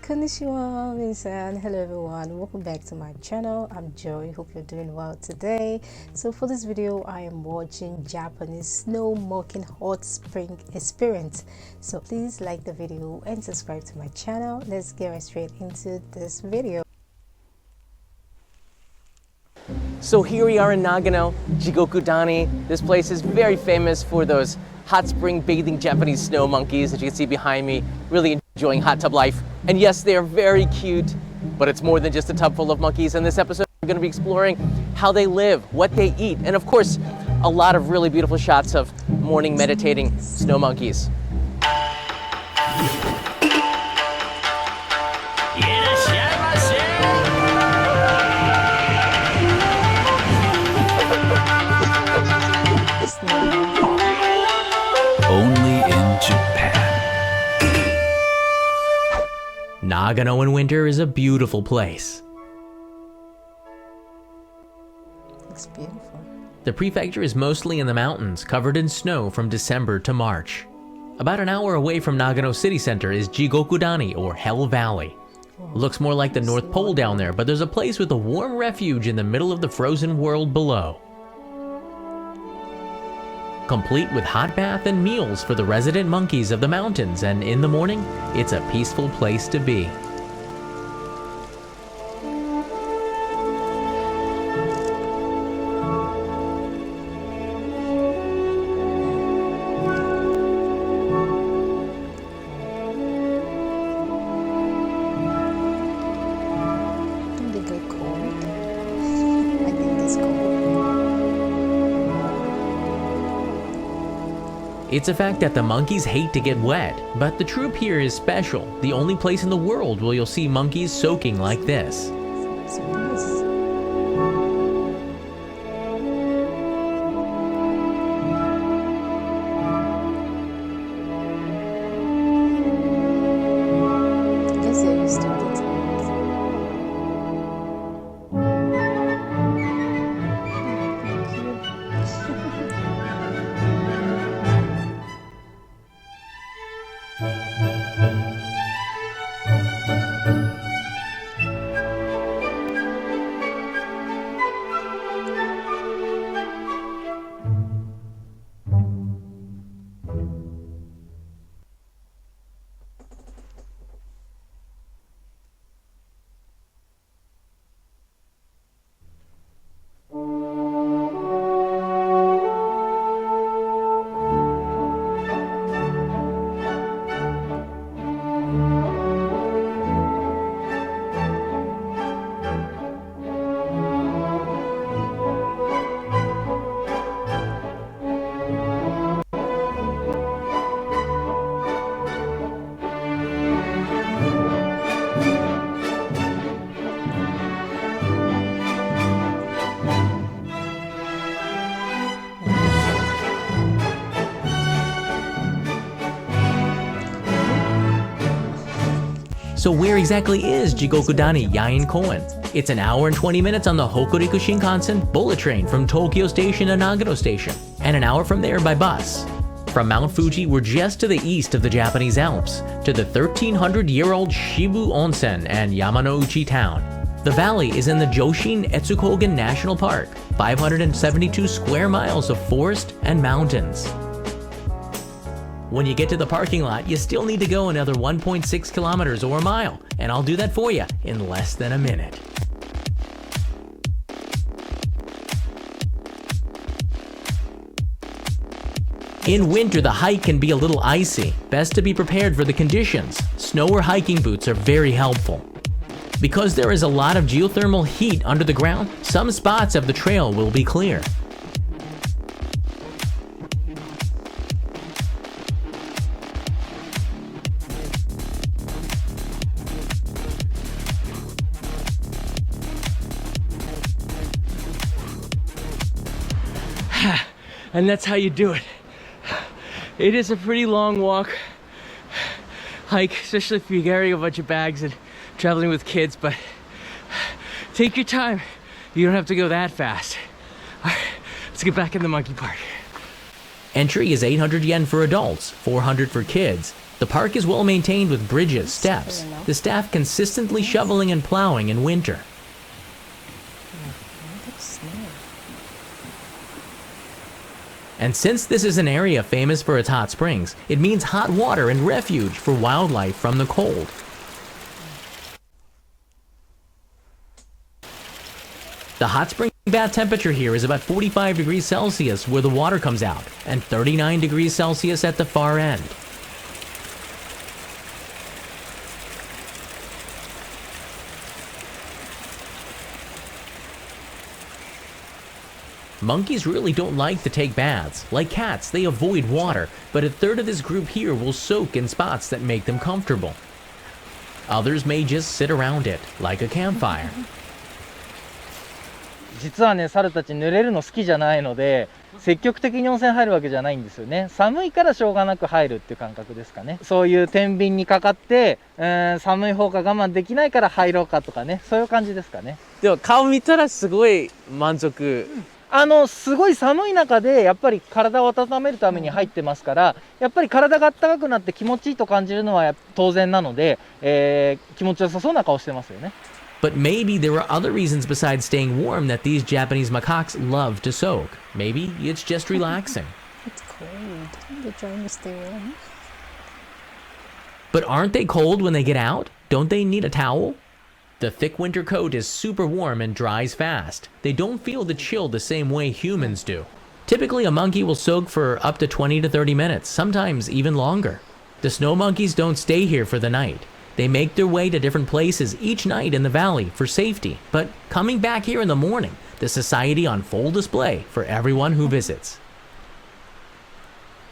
Konnichiwa, Minasan. Hello everyone, welcome back to my channel. I'm Joy. Hope you're doing well today. So for this video I am watching Japanese snow mucking hot spring experience. So please like the video and subscribe to my channel. Let's get right straight into this video. So here we are in Nagano, Jigokudani. This place is very famous for those hot spring bathing Japanese snow monkeys that you can see behind me, really enjoying hot tub life. And yes, they are very cute, but it's more than just a tub full of monkeys. In this episode, we're going to be exploring how they live, what they eat, and of course, a lot of really beautiful shots of morning meditating snow monkeys. Only in Japan. Nagano in winter is a beautiful place. Looks beautiful. The prefecture is mostly in the mountains, covered in snow from December to March. About an hour away from Nagano city center is Jigokudani, or Hell Valley. Looks more like the North Pole down there, but there's a place with a warm refuge in the middle of the frozen world below. Complete with hot bath and meals for the resident monkeys of the mountains, and in the morning, it's a peaceful place to be. Don't they get cold? I think it's cold. It's a fact that the monkeys hate to get wet, but the troop here is special, the only place in the world where you'll see monkeys soaking like this. It's nice. I guess they're used to it. So where exactly is Jigokudani Yain Koen? It's an hour and 20 minutes on the Hokuriku Shinkansen bullet train from Tokyo Station to Nagano Station, and an hour from there by bus. From Mount Fuji, we're just to the east of the Japanese Alps, to the 1,300-year-old Shibu Onsen and Yamanouchi town. The valley is in the Joshin Etsukogen National Park, 572 square miles of forest and mountains. When you get to the parking lot, you still need to go another 1.6 kilometers or a mile, and I'll do that for you in less than a minute. In winter, the hike can be a little icy. Best to be prepared for the conditions. Snow or hiking boots are very helpful. Because there is a lot of geothermal heat under the ground, some spots of the trail will be clear. And that's how you do it. It is a pretty long walk, hike, especially if you're carrying a bunch of bags and traveling with kids, but take your time. You don't have to go that fast. All right, let's get back in the monkey park. Entry is 800 yen for adults, 400 for kids, The park is well maintained with bridges, steps, the staff consistently shoveling and plowing in winter. And since this is an area famous for its hot springs, it means hot water and refuge for wildlife from the cold. The hot spring bath temperature here is about 45 degrees Celsius where the water comes out, and 39 degrees Celsius at the far end. Monkeys really don't like to take baths. Like cats, they avoid water, but a third of this group here will soak in spots that make them comfortable. Others may just sit around it, like a campfire. 実はね、猿たち濡れるの好きじゃないので、積極的に温泉入るわけじゃないんですよね。寒いからしょうがなく入るっていう感覚ですかね。そういう天秤にかかって、寒い方が我慢できないから入ろうかとかね、そういう感じですかね。でも顔見たらすごい満足。すごい寒い中でやっぱり体を温めるために入ってますから、やっぱり体が温かくなって気持ちいいと感じるのは当然なので、気持ちよさそうな顔してますよね。But maybe there are other reasons besides staying warm that these Japanese macaques love to soak. Maybe it's just relaxing. It's cold. They're trying to stay warm. But aren't they cold when they get out? Don't they need a towel? The thick winter coat is super warm and dries fast. They don't feel the chill the same way humans do. Typically, a monkey will soak for up to 20 to 30 minutes, sometimes even longer. The snow monkeys don't stay here for the night. They make their way to different places each night in the valley for safety, but coming back here in the morning, the society on full display for everyone who visits.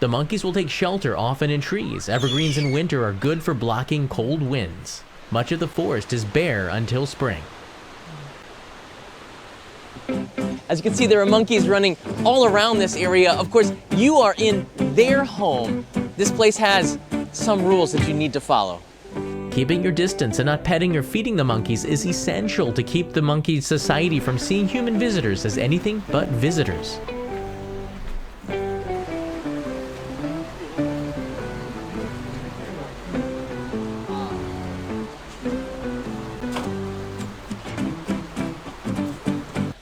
The monkeys will take shelter often in trees. Evergreens in winter are good for blocking cold winds. Much of the forest is bare until spring. As you can see, there are monkeys running all around this area. Of course, you are in their home. This place has some rules that you need to follow. Keeping your distance and not petting or feeding the monkeys is essential to keep the monkey society from seeing human visitors as anything but visitors. "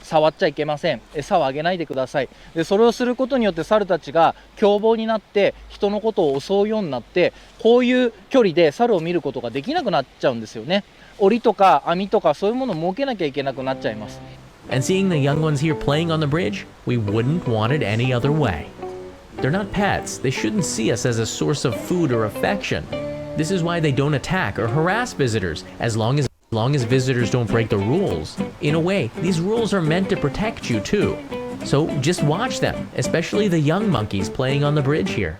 触っちゃいけません。餌をあげないでください。で、それをすることによって猿たちが凶暴になって人のことを襲うようになって、こういう距離で猿を見ることができなくなっちゃうんですよね。檻とか網とかそういうものを設けなきゃいけなくなっちゃいます。And seeing the young ones here playing on the bridge, we wouldn't want it any other way. They're not pets. They shouldn't see us as a source of food or affection. This is why they don't attack or harass visitors as long as visitors don't break the rules. In a way, these rules are meant to protect you too. So just watch them, especially the young monkeys playing on the bridge here.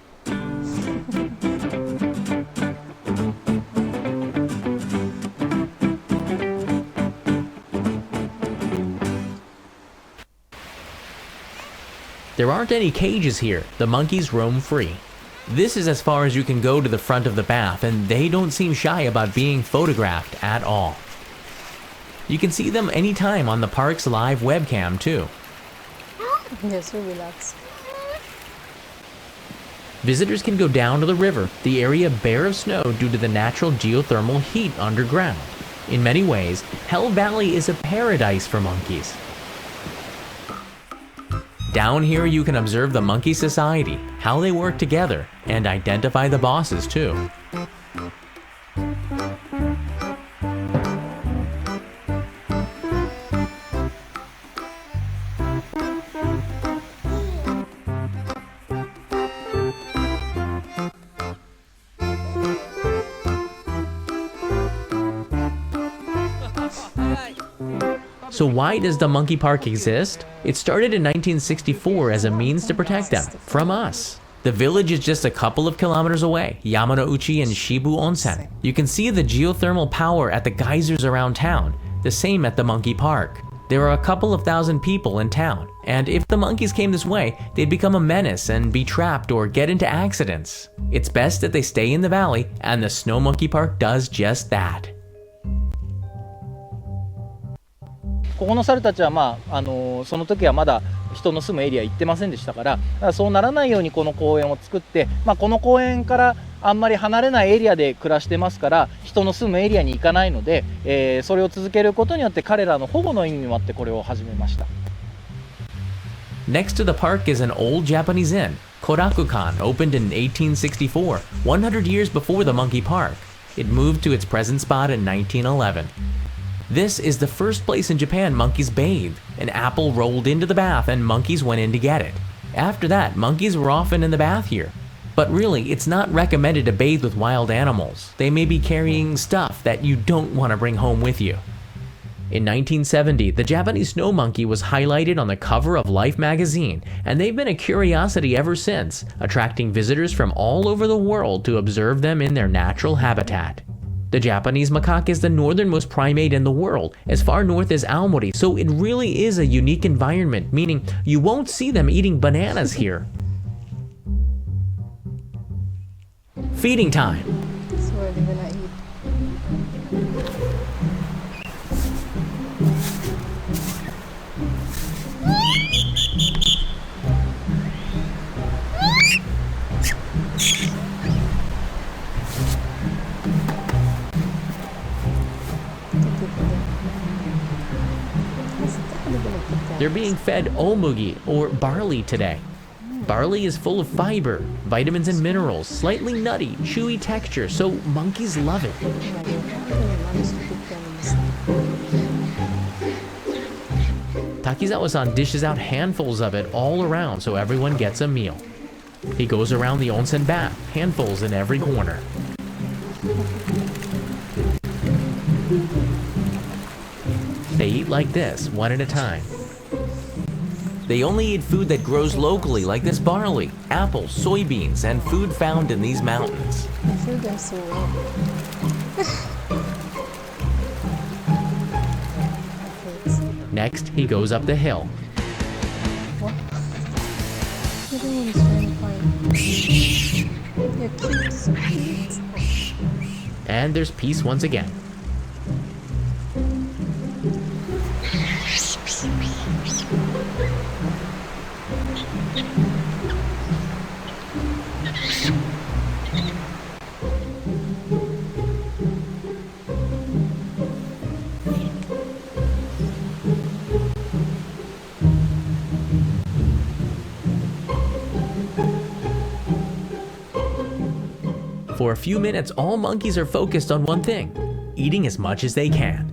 There aren't any cages here. The monkeys roam free. This is as far as you can go to the front of the bath, and they don't seem shy about being photographed at all. You can see them anytime on the park's live webcam too. Yes, so relax. Visitors can go down to the river, the area bare of snow due to the natural geothermal heat underground. In many ways, Hell Valley is a paradise for monkeys. Down here you can observe the monkey society, how they work together, and identify the bosses too. So why does the monkey park exist? It started in 1964 as a means to protect them from us. The village is just a couple of kilometers away, Yamanouchi and Shibu Onsen. You can see the geothermal power at the geysers around town, the same at the monkey park. There are a couple of thousand people in town, and if the monkeys came this way, they'd become a menace and be trapped or get into accidents. It's best that they stay in the valley, and the Snow Monkey Park does just that. ここの猿たちはその時はまだ人の住むエリア行ってませんでしたから、だからそうならないようにこの公園を作って、この公園からあんまり離れないエリアで暮らしてますから、人の住むエリアに行かないので、それを続けることによって彼らの保護の意味もあってこれを始めました。 Next to the park is an old Japanese inn. Korakukan opened in 1864, 100 years before the monkey park. It moved to its present spot in 1911. This is the first place in Japan monkeys bathed. An apple rolled into the bath and monkeys went in to get it. After that, monkeys were often in the bath here. But really, it's not recommended to bathe with wild animals. They may be carrying stuff that you don't want to bring home with you. In 1970, the Japanese snow monkey was highlighted on the cover of Life magazine, and they've been a curiosity ever since, attracting visitors from all over the world to observe them in their natural habitat. The Japanese macaque is the northernmost primate in the world, as far north as Aomori, so it really is a unique environment, meaning you won't see them eating bananas here. Feeding time. So what are they gonna eat? They're being fed omugi, or barley, today. Barley is full of fiber, vitamins and minerals, slightly nutty, chewy texture, so monkeys love it. Takizawa-san dishes out handfuls of it all around so everyone gets a meal. He goes around the onsen bath, handfuls in every corner. They eat like this, one at a time. They only eat food that grows locally, like this barley, apples, soybeans, and food found in these mountains. I feel them so well. Next, he goes up the hill. What? Everyone is trying to find. You're cute, so cute. And there's peace once again. For a few minutes, all monkeys are focused on one thing, eating as much as they can.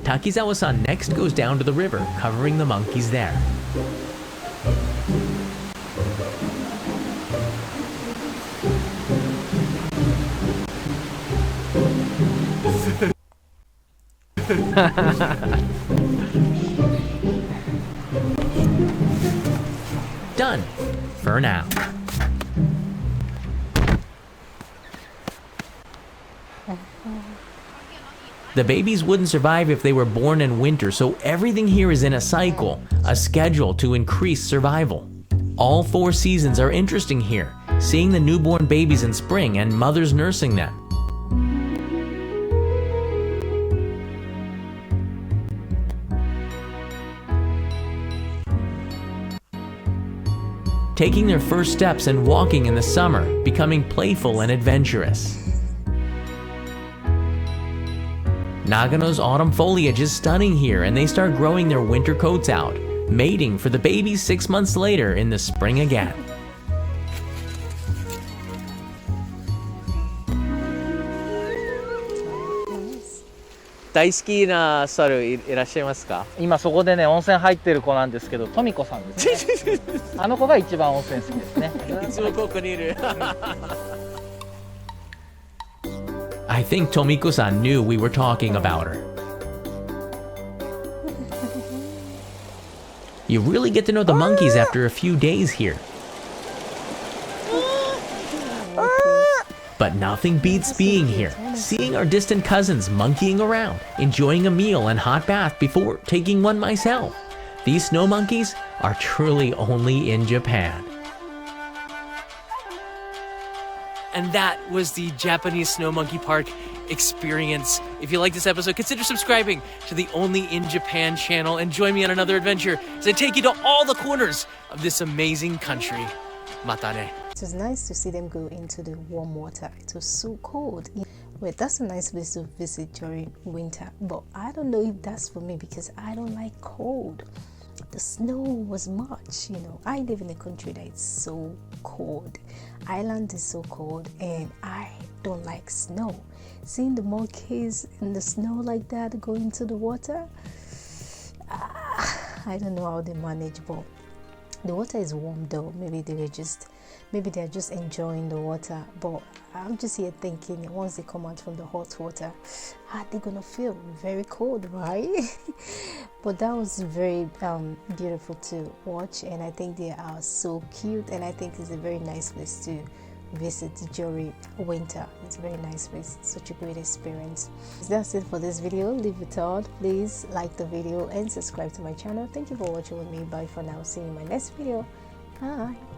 Takizawa-san next goes down to the river, covering the monkeys there. Done. For now. The babies wouldn't survive if they were born in winter, so everything here is in a cycle, a schedule to increase survival. All 4 seasons are interesting here, seeing the newborn babies in spring and mothers nursing them. Taking their first steps and walking in the summer, becoming playful and adventurous. Nagano's autumn foliage is stunning here, and they start growing their winter coats out, mating for the babies 6 months later in the spring again. 大好きな猿いらっしゃいますか？今そこでね温泉入ってる子なんですけど、トミコさんですね。あの子が一番温泉好きですね。いつもここにいる。I think Tomiko-san knew we were talking about her. You really get to know the monkeys after a few days here. But nothing beats being here, seeing our distant cousins monkeying around, enjoying a meal and hot bath before taking one myself. These snow monkeys are truly only in Japan. And that was the Japanese Snow Monkey Park experience. If you like this episode, consider subscribing to the Only in Japan channel and join me on another adventure as I take you to all the corners of this amazing country. Mata ne. It was nice to see them go into the warm water. It was so cold. Well, that's a nice place to visit during winter, but I don't know if that's for me because I don't like cold. The snow was much, I live in a country that is so cold. Ireland is so cold and I don't like snow. Seeing the monkeys in the snow like that go into the water, I don't know how they manage, but the water is warm though. Maybe they're just enjoying the water, but I'm just here thinking once they come out from the hot water, how they gonna feel? Very cold, right? But that was very beautiful to watch, and I think they are so cute, and I think it's a very nice place to visit during winter. It's a very nice place, such a great experience. That's it for this video. Leave a thought, please like the video and subscribe to my channel. Thank you for watching with me. Bye for now. See you in my next video. Bye.